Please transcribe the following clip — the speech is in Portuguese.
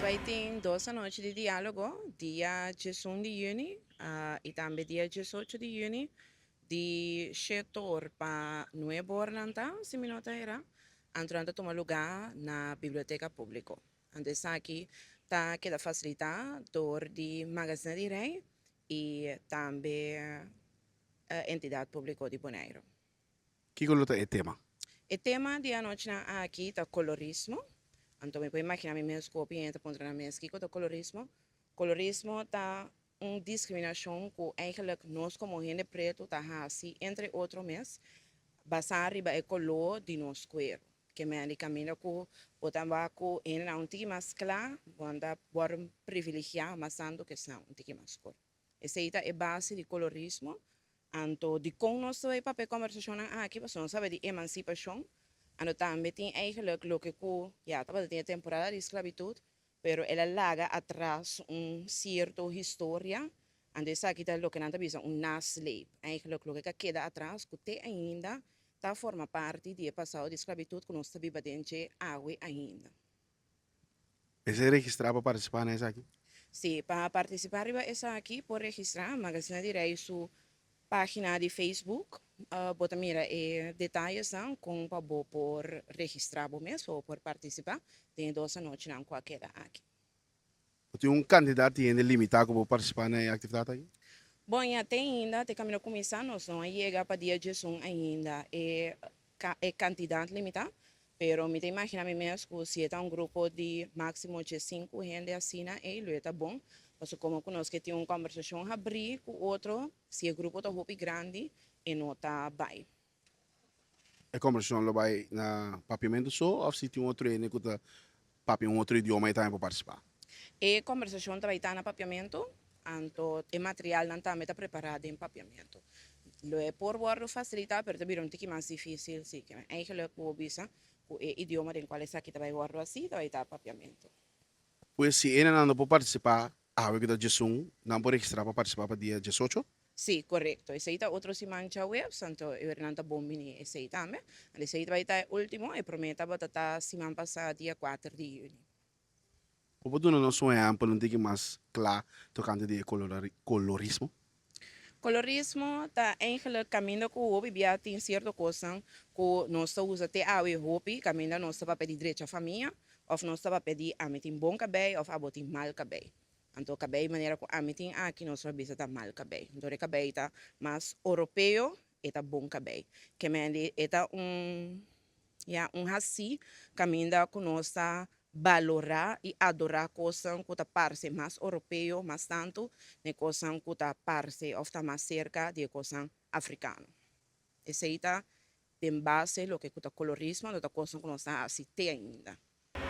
vai ter 2 noites de diálogo, dia 21 de junho e também dia 18 de junho, de 7 horas para 9 horas, se me nota era, entrando a tomar lugar na biblioteca pública. Antes aqui, tá queda facilitar dor de magazine de rei e também entidade pública de Bonaire. Que colota é tema? O tema de a noite aqui tá colorismo. Então, me pode imaginar a minha escopa e entra contra a minha esquiva do colorismo. Colorismo tá uma discriminação que eigenlijk nós como gente preto tá assim, entre outros mês, basar riba é color de nós queer. Que me ali caminho com o tabaco em um tique mais claro, quando por privilegiar mais ando que são um tique mais cor. Essa é a base de colorismo. Anto de com nós vai papel conversação aqui, você não sabe de emancipação. Ano também tem eigenlijk lo que ja, estava tem temporada de esclavitud, pero ela larga atrás certa história, onde está aqui lo que nanta bisa slave. Eigenlijk lo que queda atrás, que te ainda tá forma parte do passado de esclavitud que nós está vivendo água ainda. Esse registrar para participar nessa aqui? Sim, para participar essa aqui, por registrar, Magazine direi sua página de Facebook, bota mira detalhes não, com para por registrar mesmo ou por participar, tem 2 noites não qualquer aqui. Tem um candidato ainda limitado para participar na atividade aqui? Bom, já tem ainda, tem caminho começar, nós não chega para dia 18 ainda, é quantidade limitada, pero me imagina mesmo que se é um grupo de máximo de 5 gente assim, ele está bom, mas como conosco que tem uma conversação a abrir com outro, se o grupo está muito grande, e não está bem. A conversação lo vai na papiamento só ou se tem outro ainda que tá papi um outro idioma e também para participar? E conversação também está no papiamento, então o material não também está preparado em papiamento. Lo é por word facilitar, pero também um pouquinho mais difícil, sim, que eigenlijk o visa, o idioma em qual está aqui também word assim, também está papiamento. Pois se ainda não pode participar, a que da Jesum, não pode registrar para participar para dia 18? Sim, correto. Esse aí outro se mancha web, santo eu não tá bom mini esse aí também. Esse aí vai estar último e prometa batata semana passada dia 4 de junho. O bodo não sonha amplo, não tem que mais claro tocante de colorismo? Colorismo tá eigenlijk caminho com o hobby bia tem certa coisa que nós usa até a hobby, caminho nós para pedir direito à família, ou nós para pedir a mim tem bom cabelo ou a botin mal cabelo. Então cabelo maneira que a mim tem aqui nós para bisa tá mal cabelo. Então o cabelo tá mais europeu e tá bom cabelo. Que me é raci caminho com nós valorar e adorar coisas que parece mais europeu, mais tanto, de coisas que parece ou está mais cerca de coisas africanas. Esse aí está em base do que é colorismo, da coisa que nós está assim ainda.